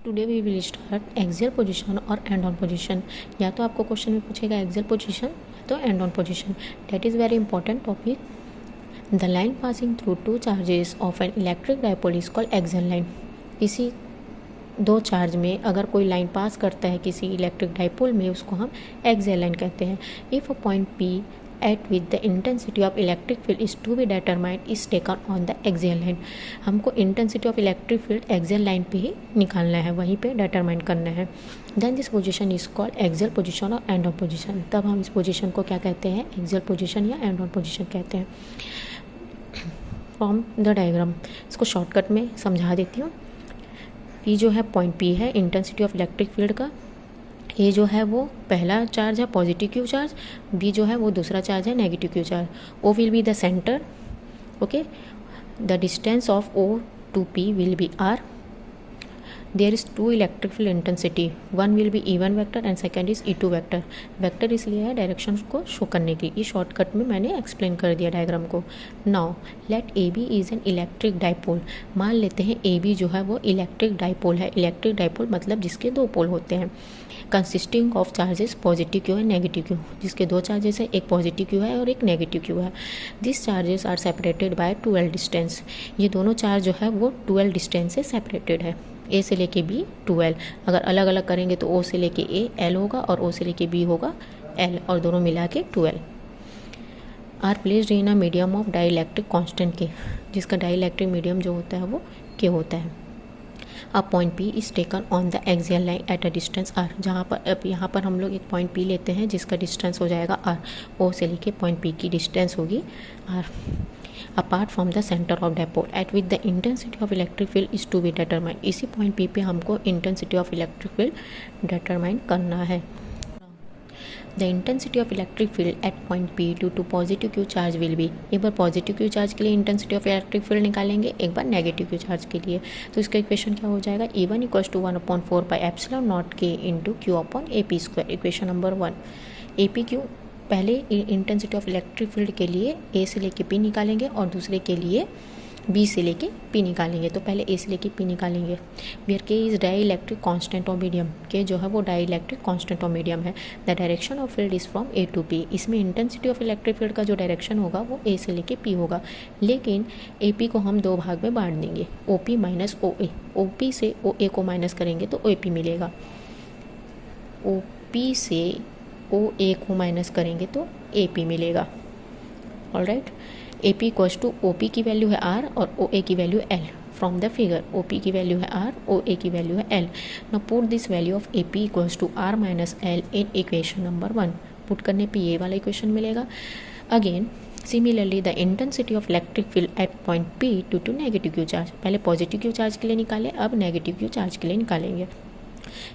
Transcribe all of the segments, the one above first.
Today we will start axial position और end on position. या तो आपको क्वेश्चन में पूछेगा एक्सियल पोजीशन या तो and on position. That is very important topic. The line passing through two charges of N electric dipole is called axial line. इसी दो चार्ज में अगर कोई लाइन पास करता है किसी इलेक्ट्रिक डायपोल में, उसको हम एक्सियल लाइन कहते हैं। If a point P at with the intensity of electric field is to be determined is taken on the axial line। हमको intensity of electric field axial line पे ही निकालना है, वहीं पे determine करना है। then this position is called axial position और end on position। तब हम इस position को क्या कहते हैं, axial position या end on position कहते हैं। from the diagram इसको शॉर्टकट में समझा देती हूँ। P जो है पॉइंट P है, इंटेंसिटी ऑफ इलेक्ट्रिक फील्ड का। ए जो है वो पहला चार्ज है पॉजिटिव क्यू चार्ज, बी जो है वो दूसरा चार्ज है negative Q charge. O will be the centre, okay. The distance of O to P will be R. There is two electric field intensity, one will be E1 vector and second is E2 vector. Vector इसलिए है direction को show करने की। ये shortcut में मैंने explain कर दिया डायग्राम को। Now let A B is an electric dipole. मान लेते हैं ए बी जो है वो इलेक्ट्रिक डायपोल है। इलेक्ट्रिक डायपोल मतलब जिसके दो पोल होते हैं, consisting of charges positive Q and negative Q. जिसके दो चार्जेस है, एक पॉजिटिव क्यू है और एक नेगेटिव क्यू है। This charges are separated by 12 distance. ये दोनों चार्ज जो है वो 12 डिस्टेंस से सेपरेटेड है। ए से लेके बी 12। अगर अलग अलग करेंगे तो ओ से लेके ए एल होगा और ओ से लेके बी होगा एल, और दोनों मिला के 12। Are placed in a medium of dielectric constant K, जिसका डाइलेक्ट्रिक मीडियम जो होता है वो के होता है। अब point P is taken on the axial line at a distance R. जहाँ पर अब यहाँ पर हम लोग एक पॉइंट पी लेते हैं जिसका डिस्टेंस हो जाएगा आर। ओ से लेके पॉइंट पी की डिस्टेंस होगी R. Apart from the centre of dipole at with the intensity of electric field is to be determine. इसी पॉइंट पी पे हमको intensity of electric field determine करना है। The intensity of electric field at point P due to positive Q charge will be. एक बार positive Q charge के लिए intensity of electric field निकालेंगे, एक बार नेगेटिव क्यू चार्ज के लिए। तो इसका इक्वेशन क्या हो जाएगा, E1 equals to 1/4πε0K into Q upon AP square. Equation number 1। AP Q पहले इंटेंसिटी ऑफ इलेक्ट्रिक फील्ड के लिए ए से लेके पी निकालेंगे और दूसरे के लिए बी से लेके पी निकालेंगे। तो पहले ए से लेके पी निकालेंगे। Where K is dielectric constant of medium. K जो है वो dielectric constant of medium है। The direction of field is from A to P. इसमें इंटेंसिटी ऑफ इलेक्ट्रिक फील्ड का जो डायरेक्शन होगा वो ए से लेके पी होगा, लेकिन ए पी को हम दो भाग में बांट देंगे, ओ पी माइनस ओ ए। ओ पी से ओ ए को माइनस करेंगे तो ओ पी मिलेगा, ओ पी से ओ ए को माइनस करेंगे तो ए पी मिलेगा। Alright, A P equals to O P की वैल्यू है आर और ओ ए की value L. From the figure O P की वैल्यू है आर, ओ ए की वैल्यू है L. Now put this value of A P equals to R minus L in equation number 1। Put करने पे ये वाला equation मिलेगा। Again similarly the intensity of electric field at point P due to negative Q charge. पहले positive Q charge के लिए निकाले, अब नेगेटिव क्यू चार्ज के लिए निकालेंगे।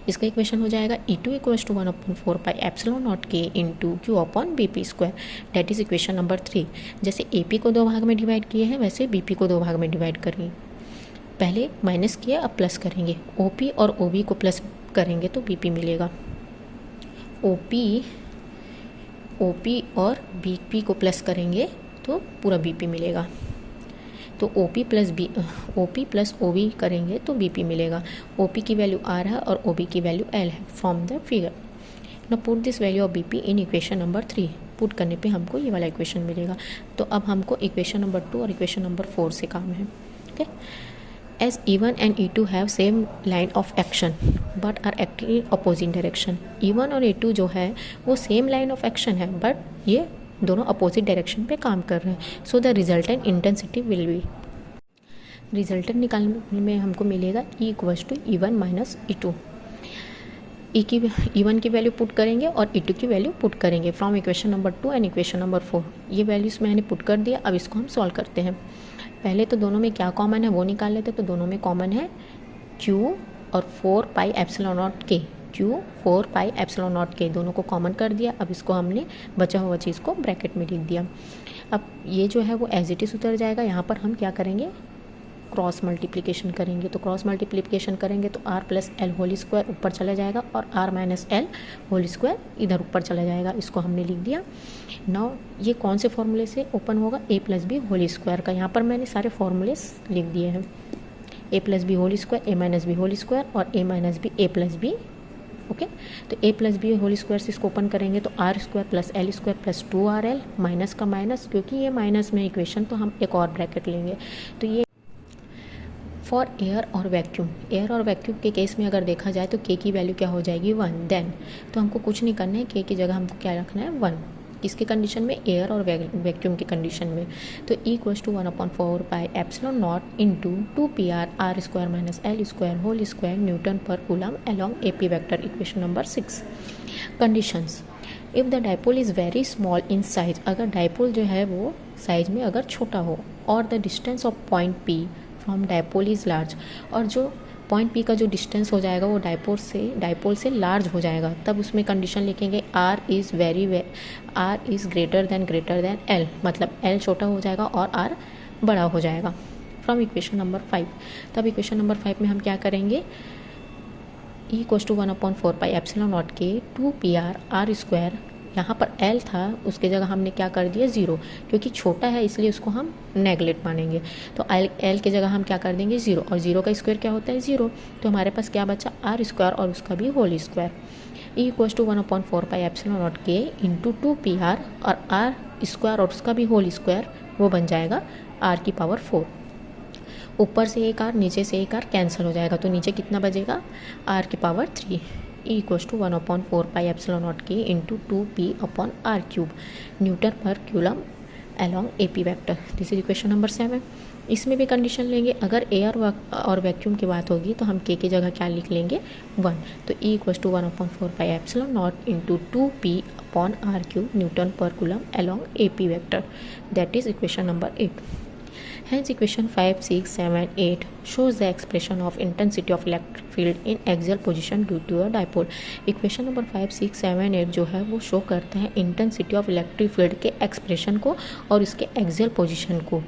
इसका इक्वेशन हो जाएगा E2 equals to 1/4πε0K into Q upon BP square. That is equation number 3। जैसे AP को दो भाग में डिवाइड किए हैं वैसे BP को दो भाग में डिवाइड करेंगे। पहले माइनस किया, अब प्लस करेंगे। OP और OB को प्लस करेंगे तो BP मिलेगा। OP और BP को प्लस करेंगे तो पूरा BP मिलेगा। तो OP प्लस OB करेंगे तो BP मिलेगा। OP की वैल्यू R है और OB की वैल्यू L है from the figure. Now put this value of BP in equation number 3। Put करने पे हमको ये वाला इक्वेशन मिलेगा। तो अब हमको इक्वेशन नंबर 2 और इक्वेशन नंबर 4 से काम है। Okay, as E1 and E2 have same line of action but are acting in opposite direction. E1 और E2 जो है वो सेम लाइन ऑफ एक्शन है, बट ये दोनों अपोजिट डायरेक्शन पे काम कर रहे हैं। So the resultant intensity will be, resultant निकालने में हमको मिलेगा E equals to E1 minus E2। E1 की वैल्यू पुट करेंगे और E2 की वैल्यू पुट करेंगे from equation number 2 and equation number 4। ये वैल्यूज मैंने पुट कर दिया। अब इसको हम सॉल्व करते हैं। पहले तो दोनों में क्या कॉमन है वो निकाल लेते। तो दोनों में कॉमन है Q और 4πε0K। Q 4πε0K दोनों को कॉमन कर दिया। अब इसको हमने बचा हुआ चीज़ को ब्रैकेट में लिख दिया। अब ये जो है वो एज इट इज उतर जाएगा। यहाँ पर हम क्या करेंगे, क्रॉस मल्टीप्लिकेशन करेंगे। तो क्रॉस मल्टीप्लिकेशन करेंगे तो r plus L whole square ऊपर चला जाएगा और r minus L whole square इधर ऊपर चला जाएगा। इसको हमने लिख दिया। नाउ ये कौन से फॉर्मूले से ओपन होगा, a plus B whole square का। यहाँ पर मैंने सारे फॉर्मूले लिख दिए हैं। A plus B whole square, A minus B whole square और A minus B A plus B. Okay, तो A plus B whole square से इसको ओपन करेंगे तो R square plus L square plus 2RL minus का minus, क्योंकि ये minus में इक्वेशन तो हम एक और ब्रैकेट लेंगे। तो ये फॉर एयर और वैक्यूम, एयर और वैक्यूम के केस में अगर देखा जाए तो के की वैल्यू क्या हो जाएगी 1। देन तो हमको कुछ नहीं करना है, के की जगह हमको क्या रखना है 1। किसके कंडीशन में, एयर और वैक्यूम की कंडीशन में। तो E equals to 1/4 pi epsilon naught into 2PR R square minus L square whole square newton per coulomb along AP vector, equation number 6। Conditions, if the dipole is very small in size, अगर dipole जो है वो size में अगर छोटा हो, और the distance of point P from dipole is large, और जो पॉइंट P का जो डिस्टेंस हो जाएगा वो डाइपोल से लार्ज हो जाएगा, तब उसमें कंडीशन लिखेंगे R is greater than L, मतलब L छोटा हो जाएगा और R बड़ा हो जाएगा, फ्रॉम इक्वेशन नंबर 5। तब इक्वेशन नंबर 5 में हम क्या करेंगे, E equals to 1/4 pi epsilon naught K 2PR R square, यहाँ पर L था उसके जगह हमने क्या कर दिया 0, क्योंकि छोटा है इसलिए उसको हम नेगलेक्ट मानेंगे। तो L के जगह हम क्या कर देंगे 0, और 0 का स्क्वायर क्या होता है 0, तो हमारे पास क्या बचा R स्क्वायर और उसका भी whole square. E equals to 1/4 pi epsilon naught K into 2PR और R स्क्वायर और उसका भी होल स्क्वायर, वो बन जाएगा R की पावर 4। ऊपर से एक R नीचे से एक R कैंसिल हो जाएगा, तो नीचे कितना बचेगा R की power 3। E equals to 1/4 pi epsilon naught K into 2P/R cube newton per coulomb along AP vector, this is equation number 7। इसमें भी कंडीशन लेंगे, अगर एयर और वैक्यूम की बात होगी तो हम के की जगह क्या लिख लेंगे 1। तो E equals to 1/4 pi epsilon naught into 2P/R cube newton per coulomb along AP vector, that is equation number 8। Hence equation 5, 6, 7, 8 shows the expression of intensity of electric field in axial position due to a dipole। Equation number 5, 6, 7, 8 जो है वो show करते हैं intensity of electric field के expression को और इसके axial position को।